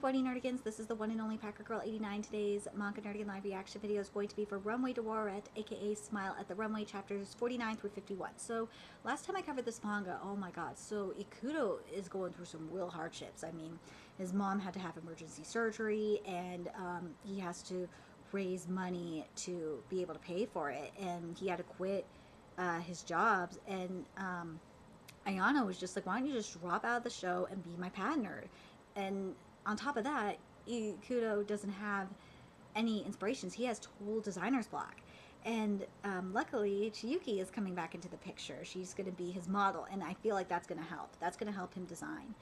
Buddy Nerdigans, this is the one and only Packer Girl 89. Today's Manga Nerdigan live reaction video is going to be for Runway De Waratte, aka Smile at the Runway, chapters 49 through 51. So, last time I covered this manga, oh my god, so Ikuto is going through some real hardships. I mean, his mom had to have emergency surgery, and he has to raise money to be able to pay for it, and he had to quit his jobs, and Ayano was just like, why don't you just drop out of the show and be my pad nerd? And on top of that, Ikuto doesn't have any inspirations. He has total designer's block. And luckily, Chiyuki is coming back into the picture. She's going to be his model, and I feel like that's going to help. That's going to help him design.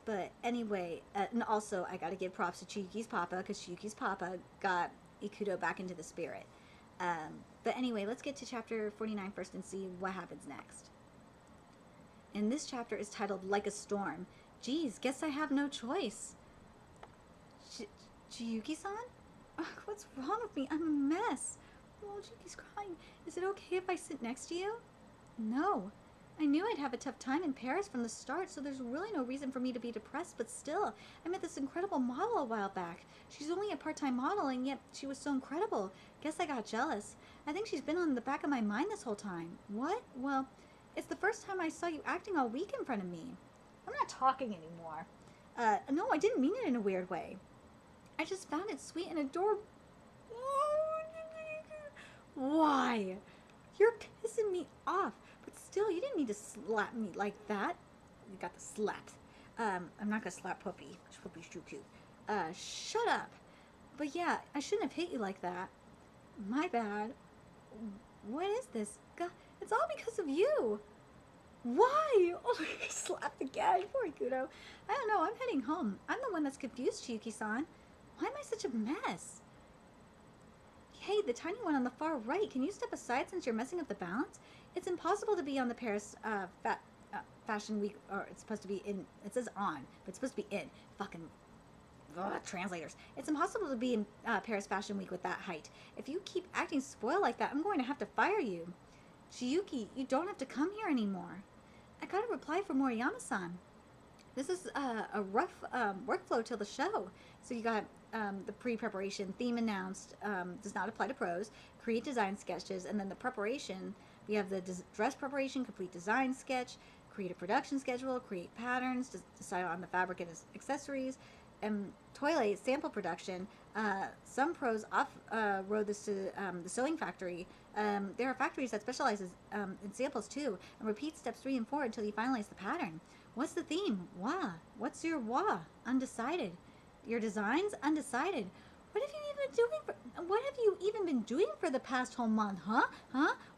But anyway, and also I got to give props to Chiyuki's papa, because Chiyuki's papa got Ikuto back into the spirit. But anyway, let's get to chapter 49 first and see what happens next. And this chapter is titled Like a Storm. Geez, guess I have no choice. Chiyuki-san? What's wrong with me? I'm a mess. Oh, Chiyuki's crying. Is it okay if I sit next to you? No. I knew I'd have a tough time in Paris from the start, so there's really no reason for me to be depressed, but still, I met this incredible model a while back. She's only a part-time model, and yet she was so incredible. Guess I got jealous. I think she's been on the back of my mind this whole time. What? Well, it's the first time I saw you acting all weak in front of me. I'm not talking anymore. No, I didn't mean it in a weird way. I just found it sweet and adorable. Why? You're pissing me off. But still, you didn't need to slap me like that. You got the slaps. I'm not gonna slap Puppy. Puppy's too cute. Shut up. But yeah, I shouldn't have hit you like that. My bad. What is this? God, it's all because of you. Why? Oh, I slapped again. Poor Ikuto. I don't know. I'm heading home. I'm the one that's confused, Chiyuki-san. Why am I such a mess? Hey, the tiny one on the far right. Can you step aside since you're messing up the balance? It's impossible to be on the Paris Fashion Week, or it's supposed to be in. It says on, but it's supposed to be in. Fucking translators. It's impossible to be in Paris Fashion Week with that height. If you keep acting spoiled like that, I'm going to have to fire you. Chiyuki, you don't have to come here anymore. I got a reply from Moriyama-san. This is a rough workflow till the show. So you got the pre-preparation, theme announced, does not apply to pros, create design sketches, and then the preparation, we have the dress preparation, complete design sketch, create a production schedule, create patterns, decide on the fabric and accessories, and toilet sample production. Some pros off-road this to the sewing factory. There are factories that specialize in samples too, and repeat steps 3 and 4 until you finalize the pattern. What's the theme? Wa. What's your wa? Undecided. Your designs? Undecided. What have you even been doing for the past whole month? Huh?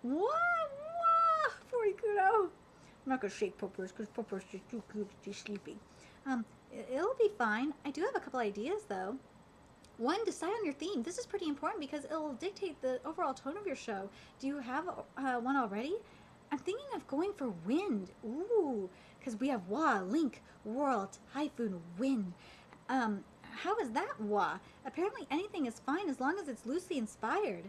Wa. Poor Ikuto. I'm not gonna shake Poppers because Poppers just too cute. She's sleeping. It'll be fine. I do have a couple ideas though. One, decide on your theme. This is pretty important because it'll dictate the overall tone of your show. Do you have one already? I'm thinking of going for wind. Ooh, because we have Wa, Link, World, Typhoon, Wind. How is that Wa? Apparently anything is fine as long as it's loosely inspired.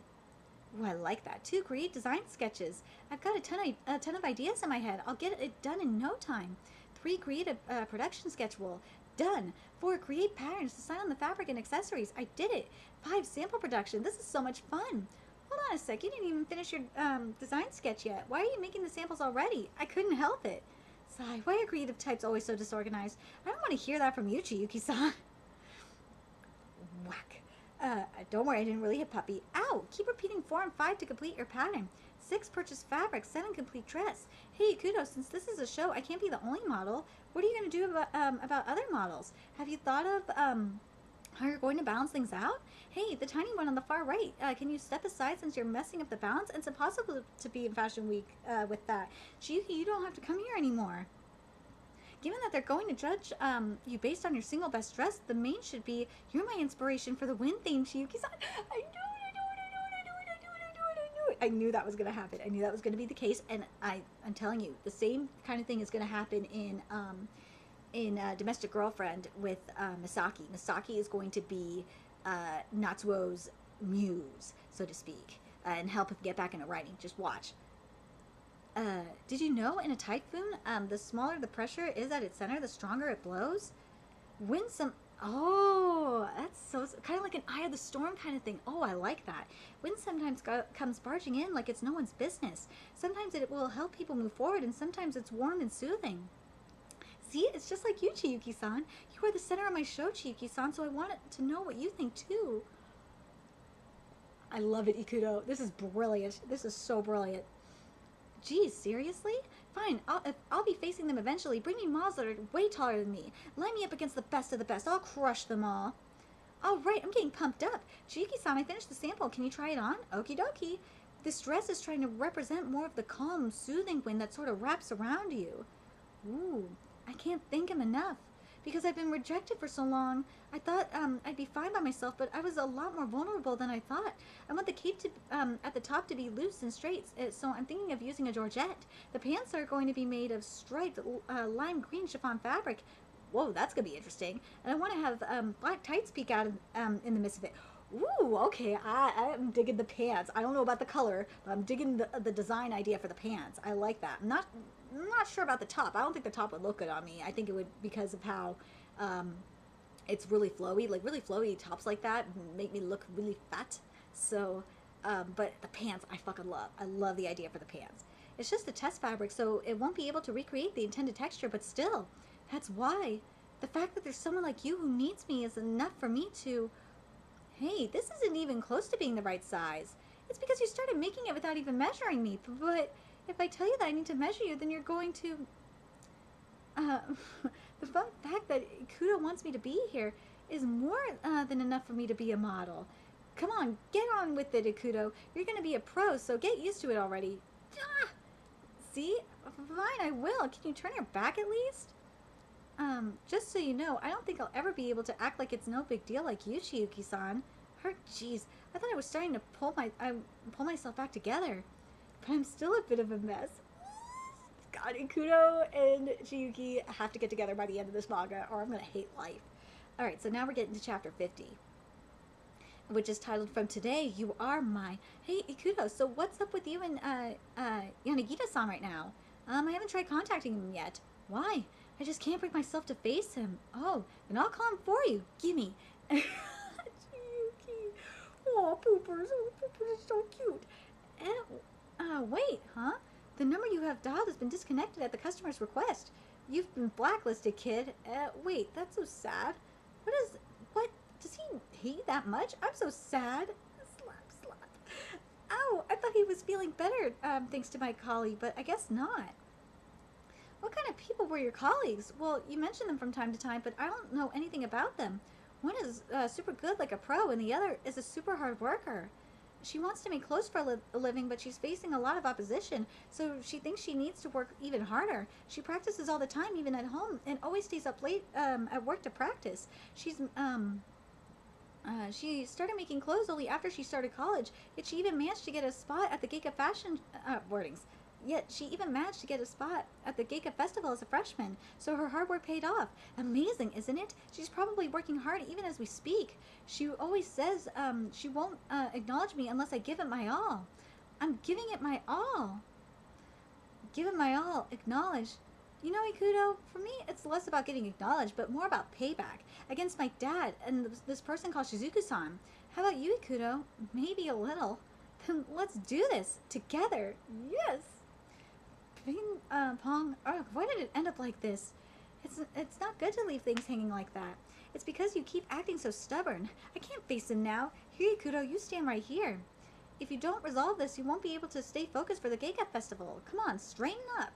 Ooh, I like that too. Create design sketches. I've got a ton of ideas in my head. I'll get it done in no time. 3, create a production schedule. Done. 4, create patterns, decide on the fabric and accessories. I did it. 5, sample production. This is so much fun. Hold on a sec. You didn't even finish your design sketch yet. Why are you making the samples already? I couldn't help it. Sigh. Why are creative types always so disorganized? I don't want to hear that from you, Chiyuki-san. Whack. Don't worry, I didn't really hit Puppy. Ow! Keep repeating 4 and 5 to complete your pattern. 6, purchase fabric. 7, complete dress. Hey, Ikuto, since this is a show, I can't be the only model. What are you going to do about other models? Have you thought of how you're going to balance things out? Hey, the tiny one on the far right. Can you step aside since you're messing up the balance? It's impossible to be in Fashion Week with that. Chiyuki, you don't have to come here anymore. Given that they're going to judge you based on your single best dress, the main should be, you're my inspiration for the wind theme, Chiyuki-san. I knew that was going to happen. I knew that was going to be the case, and I'm telling you, the same kind of thing is going to happen in Domestic Girlfriend with Misaki. Misaki is going to be Natsuo's muse, so to speak, and help him get back into writing. Just watch. Did you know in a typhoon, the smaller the pressure is at its center, the stronger it blows? When some Oh, that's so kind of like an eye of the storm kind of thing. Oh, I like that. Wind sometimes comes barging in like it's no one's business. Sometimes it will help people move forward, and sometimes it's warm and soothing. See, it's just like you, Chiyuki-san. You are the center of my show, Chiyuki-san, so I wanted to know what you think too. I love it, Ikuto. This is brilliant. This is so brilliant. Geez, seriously? Fine, I'll be facing them eventually. Bring me models that are way taller than me. Line me up against the best of the best. I'll crush them all. All right, I'm getting pumped up. Chiyuki-san, I finished the sample. Can you try it on? Okie dokie. This dress is trying to represent more of the calm, soothing wind that sort of wraps around you. Ooh, I can't thank him enough. Because I've been rejected for so long, I thought I'd be fine by myself, but I was a lot more vulnerable than I thought. I want the cape to at the top to be loose and straight, so I'm thinking of using a georgette. The pants are going to be made of striped lime green chiffon fabric. Whoa, that's gonna be interesting. And I want to have black tights peek out in the midst of it. Ooh, okay, I'm digging the pants. I don't know about the color, but I'm digging the design idea for the pants. I like that. I'm not sure about the top. I don't think the top would look good on me. I think it would because of how it's really flowy. Like really flowy tops like that make me look really fat. So, but the pants I fucking love. I love the idea for the pants. It's just a test fabric, so it won't be able to recreate the intended texture, but still, that's why. The fact that there's someone like you who needs me is enough for me to... Hey, this isn't even close to being the right size. It's because you started making it without even measuring me, but... If I tell you that I need to measure you, then you're going to... the fun fact that Ikuto wants me to be here is more than enough for me to be a model. Come on, get on with it, Ikuto. You're going to be a pro, so get used to it already. Ah! See? Fine, I will. Can you turn your back at least? Just so you know, I don't think I'll ever be able to act like it's no big deal like you, Chiyuki-san. Jeez, I thought I was starting to pull myself back together. But I'm still a bit of a mess. God, Ikuto and Chiyuki have to get together by the end of this manga, or I'm going to hate life. Alright, so now we're getting to chapter 50, which is titled From Today, You Are My... Hey, Ikuto, so what's up with you and Yanagita-san right now? I haven't tried contacting him yet. Why? I just can't bring myself to face him. Oh, then I'll call him for you. Gimme. Chiyuki. Oh, Poopers. Oh, Poopers is so cute. Wait, huh? The number you have dialed has been disconnected at the customer's request. You've been blacklisted, kid. Wait, that's so sad. What? Does he hate you that much? I'm so sad. Slap, slap. Ow, I thought he was feeling better, thanks to my colleague, but I guess not. What kind of people were your colleagues? Well, you mention them from time to time, but I don't know anything about them. One is super good like a pro, and the other is a super hard worker. She wants to make clothes for a living, but she's facing a lot of opposition, so she thinks she needs to work even harder. She practices all the time, even at home, and always stays up late at work to practice. She started making clothes only after she started college, yet she even managed to get a spot at the Geika Festival as a freshman, so her hard work paid off. Amazing, isn't it? She's probably working hard even as we speak. She always says she won't acknowledge me unless I give it my all. I'm giving it my all. Give it my all. Acknowledge. You know, Ikuto, for me, it's less about getting acknowledged, but more about payback against my dad and this person called Shizuku-san. How about you, Ikuto? Maybe a little. Then let's do this together. Yes. Ping pong. Oh, why did it end up like this? It's not good to leave things hanging like that. It's because you keep acting so stubborn. I can't face him now. Here, Ikuto, you stand right here. If you don't resolve this, you won't be able to stay focused for the Geika Festival. Come on, straighten up.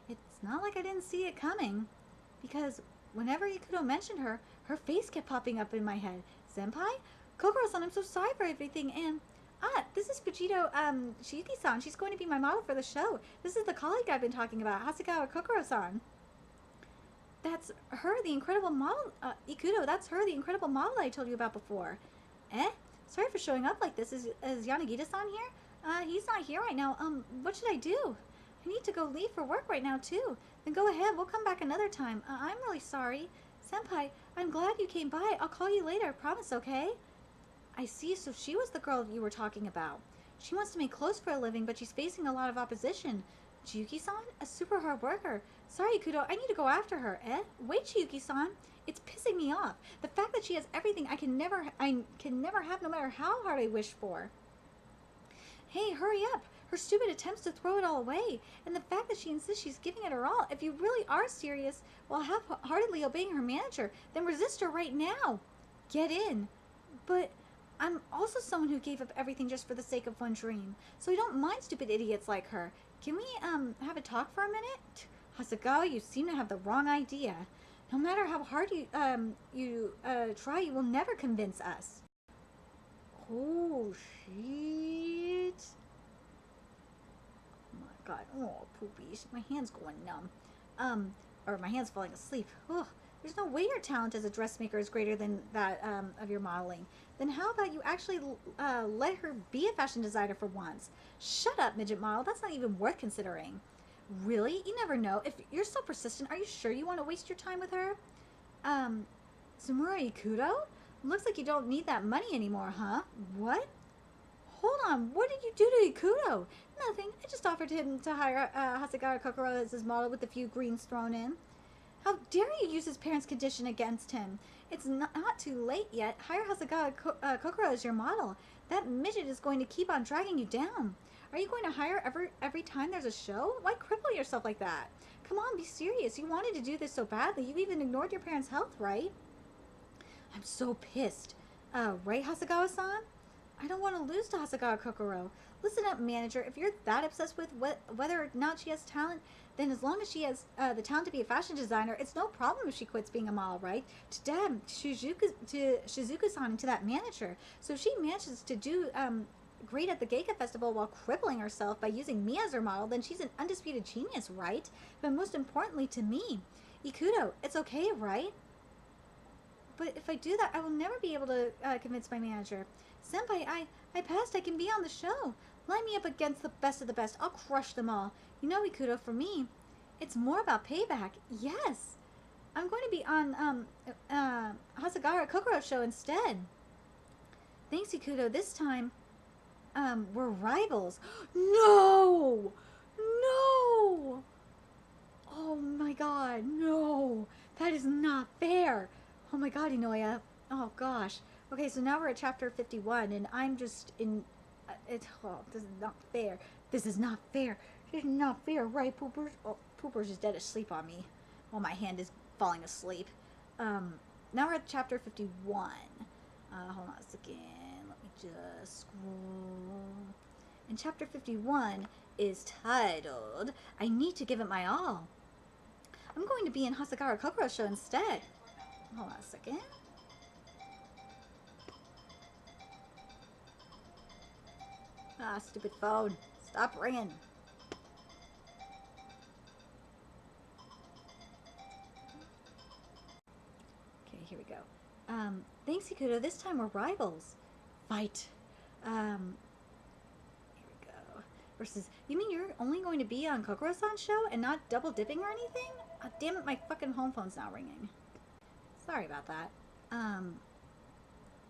It's not like I didn't see it coming. Because whenever Ikuto mentioned her, her face kept popping up in my head. Senpai? Kokoro-san, I'm so sorry for everything, and... this is Fujito, Shiki-san. She's going to be my model for the show. This is the colleague I've been talking about, Hasegawa Kokoro-san. That's her, the incredible model, Ikuto, that's her, the incredible model I told you about before. Sorry for showing up like this. Is Yanagita-san here? He's not here right now. What should I do? I need to go leave for work right now, too. Then go ahead, we'll come back another time. I'm really sorry. Senpai, I'm glad you came by. I'll call you later, promise, okay? I see, so she was the girl you were talking about. She wants to make clothes for a living, but she's facing a lot of opposition. Chiyuki-san? A super hard worker. Sorry, Ikuto, I need to go after her. Eh? Wait, Chiyuki-san. It's pissing me off. The fact that she has everything I can never have no matter how hard I wish for. Hey, hurry up. Her stupid attempts to throw it all away, and the fact that she insists she's giving it her all. If you really are serious while half-heartedly obeying her manager, then resist her right now. Get in. But I'm also someone who gave up everything just for the sake of one dream, so I don't mind stupid idiots like her. Can we, have a talk for a minute? Hasegawa, you seem to have the wrong idea. No matter how hard you try, you will never convince us. Oh, shit. Oh my god. Oh, poopies. My hand's going numb. Or my hand's falling asleep. Oh, there's no way your talent as a dressmaker is greater than that, of your modeling. Then how about you actually, let her be a fashion designer for once? Shut up, midget model. That's not even worth considering. Really? You never know. If you're so persistent, are you sure you want to waste your time with her? Samura Ikuto? Looks like you don't need that money anymore, huh? What? Hold on, what did you do to Ikuto? Nothing. I just offered him to hire Hasegawa Kokoro as his model with a few greens thrown in. How dare you use his parents' condition against him? It's not too late yet. Hire Hasegawa Kokoro as your model. That midget is going to keep on dragging you down. Are you going to hire every time there's a show? Why cripple yourself like that? Come on, be serious. You wanted to do this so badly. You even ignored your parents' health, right? I'm so pissed. Right, Hasegawa-san? I don't want to lose to Hasegawa Kokoro. Listen up, manager. If you're that obsessed with whether or not she has talent, then as long as she has the talent to be a fashion designer, it's no problem if she quits being a model, right? To them, to Shizuku-san, and to that manager. So if she manages to do great at the Geika Festival while crippling herself by using me as her model, then she's an undisputed genius, right? But most importantly to me, Ikuto, it's okay, right? But if I do that, I will never be able to convince my manager. Senpai, I passed. I can be on the show. Line me up against the best of the best. I'll crush them all. You know, Ikuto, for me, it's more about payback. Yes. I'm going to be on Hasegawa Kokoro's show instead. Thanks, Ikuto. This time, we're rivals. No! No! Oh my god, no! That is not fair! Oh my god, Inoya. Oh gosh. Okay, so now we're at chapter 51, and I'm just in... oh, this is not fair. This is not fair. This is not fair, right, Poopers? Oh, Poopers is dead asleep on me. Oh, my hand is falling asleep. Now we're at chapter 51. Hold on a second. Let me just scroll. And chapter 51 is titled, I Need to Give It My All. I'm going to be in Hasegawa Kokoro's show instead. Hold on a second. Ah, stupid phone. Stop ringing. Okay, here we go. Thanks, Ikuto. This time we're rivals. Fight. Here we go. Versus, you mean you're only going to be on Kokoro-san's show and not double dipping or anything? Oh, damn it, my fucking home phone's now ringing. Sorry about that.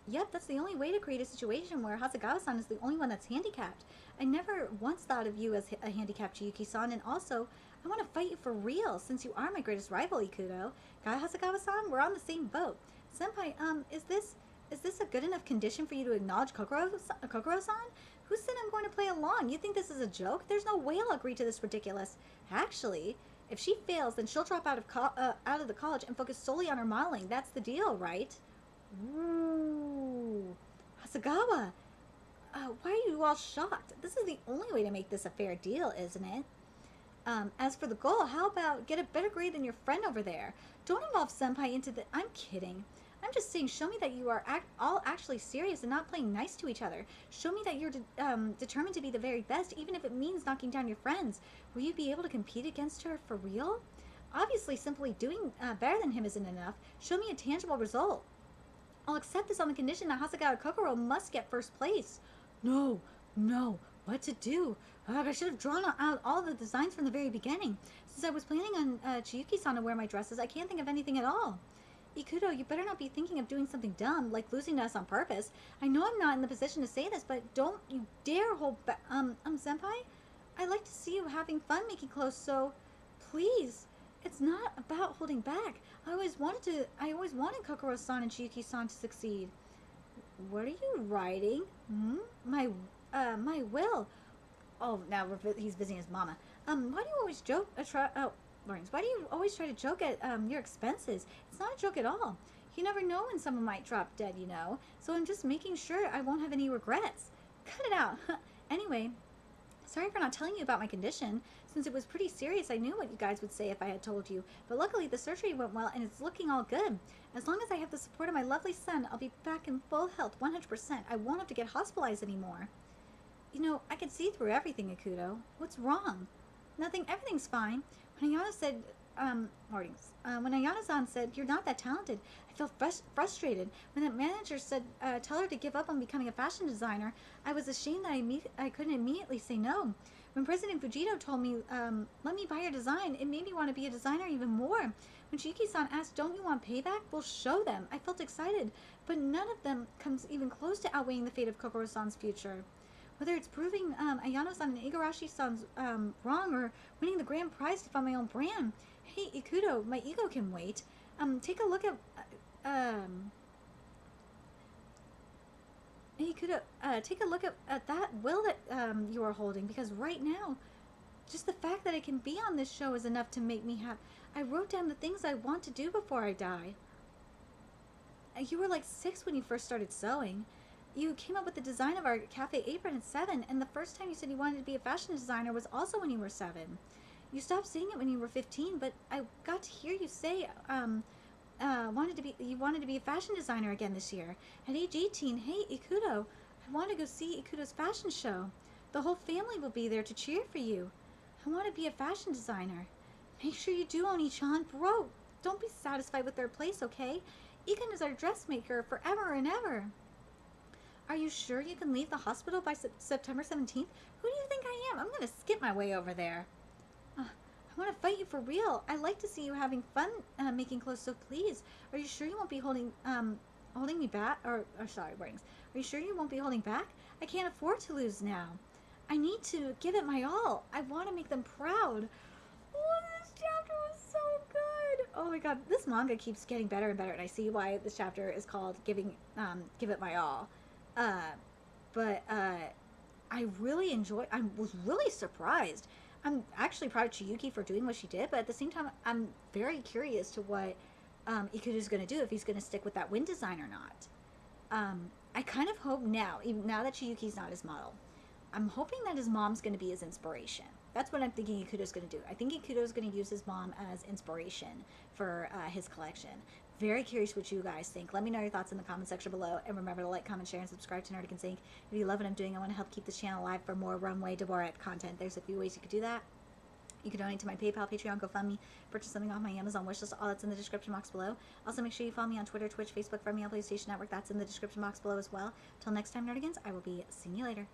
Yep, that's the only way to create a situation where Hasegawa-san is the only one that's handicapped. I never once thought of you as a handicapped Chiyuki-san, and also, I want to fight you for real, since you are my greatest rival, Ikuto. Guy Hasegawa-san, we're on the same boat. Senpai, is this a good enough condition for you to acknowledge Kokoro-san? Who said I'm going to play along? You think this is a joke? There's no way I'll agree to this ridiculous. Actually, if she fails, then she'll drop out of the college and focus solely on her modeling. That's the deal, right? Ooh. Hasegawa! Why are you all shocked? This is the only way to make this a fair deal, isn't it? As for the goal, how about get a better grade than your friend over there? Don't involve Senpai into the... I'm kidding. I'm just saying, show me that you are all actually serious and not playing nice to each other. Show me that you're determined to be the very best, even if it means knocking down your friends. Will you be able to compete against her for real? Obviously, simply doing better than him isn't enough. Show me a tangible result. I'll accept this on the condition that Hasegawa Kokoro must get first place. No, what to do? I should have drawn out all the designs from the very beginning. Since I was planning on Chiyuki-san to wear my dresses, I can't think of anything at all. Ikuto, you better not be thinking of doing something dumb, like losing to us on purpose. I know I'm not in the position to say this, but don't you dare hold back. Senpai? I like to see you having fun making clothes, so please. It's not about holding back. I always wanted Kokoro-san and Chiyuki-san to succeed. What are you writing? Hmm? My will. Oh, now he's visiting his mama. Why do you always joke? Lawrence, why do you always try to joke at your expenses? It's not a joke at all. You never know when someone might drop dead, you know. So I'm just making sure I won't have any regrets. Cut it out. Anyway, sorry for not telling you about my condition. Since it was pretty serious, I knew what you guys would say if I had told you. But luckily, the surgery went well and it's looking all good. As long as I have the support of my lovely son, I'll be back in full health 100%. I won't have to get hospitalized anymore. You know, I can see through everything, Ikuto. What's wrong? Nothing. Everything's fine. When Ayana said, when Ayana-san said, you're not that talented, I felt frustrated. When that manager said, tell her to give up on becoming a fashion designer, I was ashamed that I couldn't immediately say no. When President Fujito told me, let me buy your design, it made me want to be a designer even more. When Shiki-san asked, don't you want payback? We'll show them. I felt excited, but none of them comes even close to outweighing the fate of Kokoro-san's future. Whether it's proving Ayano-san and Igarashi-san's wrong or winning the grand prize to find my own brand. Hey, Ikuto, my ego can wait. Take a look at... Ikuto, take a look at that will that you are holding, because right now, just the fact that I can be on this show is enough to make me happy. I wrote down the things I want to do before I die. You were like 6 when you first started sewing. You came up with the design of our cafe apron at 7, and the first time you said you wanted to be a fashion designer was also when you were 7. You stopped saying it when you were 15, but I got to hear you say you wanted to be a fashion designer again this year. At age 18, hey, Ikuto, I want to go see Ikuto's fashion show. The whole family will be there to cheer for you. I want to be a fashion designer. Make sure you do, Oni-chan. Bro, don't be satisfied with their place, okay? Ikan is our dressmaker forever and ever. Are you sure you can leave the hospital by September 17th? Who do you think I am? I'm going to skip my way over there. I want to fight you for real. I like to see you having fun making clothes, so please. Are you sure you won't be holding me back? Sorry, Wings. Are you sure you won't be holding back? I can't afford to lose now. I need to give it my all. I want to make them proud. Oh, this chapter was so good. Oh my god, this manga keeps getting better and better, and I see why this chapter is called Give It My All. I really enjoyed. I was really surprised. I'm actually proud of Chiyuki for doing what she did, but at the same time, I'm very curious to what Ikuto's going to do, if he's going to stick with that wind design or not. I kind of hope now, even now that Chiyuki's not his model, I'm hoping that his mom's going to be his inspiration. That's what I'm thinking Ikuto's going to do. I think Ikuto's going to use his mom as inspiration for his collection. Very curious what you guys think. Let me know your thoughts in the comment section below. And remember to like, comment, share, and subscribe to Nerdic & Sync. If you love what I'm doing, I want to help keep this channel alive for more Runway De Waratte content. There's a few ways you could do that. You can donate to my PayPal, Patreon, GoFundMe, purchase something off my Amazon wishlist. All that's in the description box below. Also, make sure you follow me on Twitter, Twitch, Facebook, Friend Me on PlayStation Network. That's in the description box below as well. Till next time, Nerdigans, I will be seeing you later.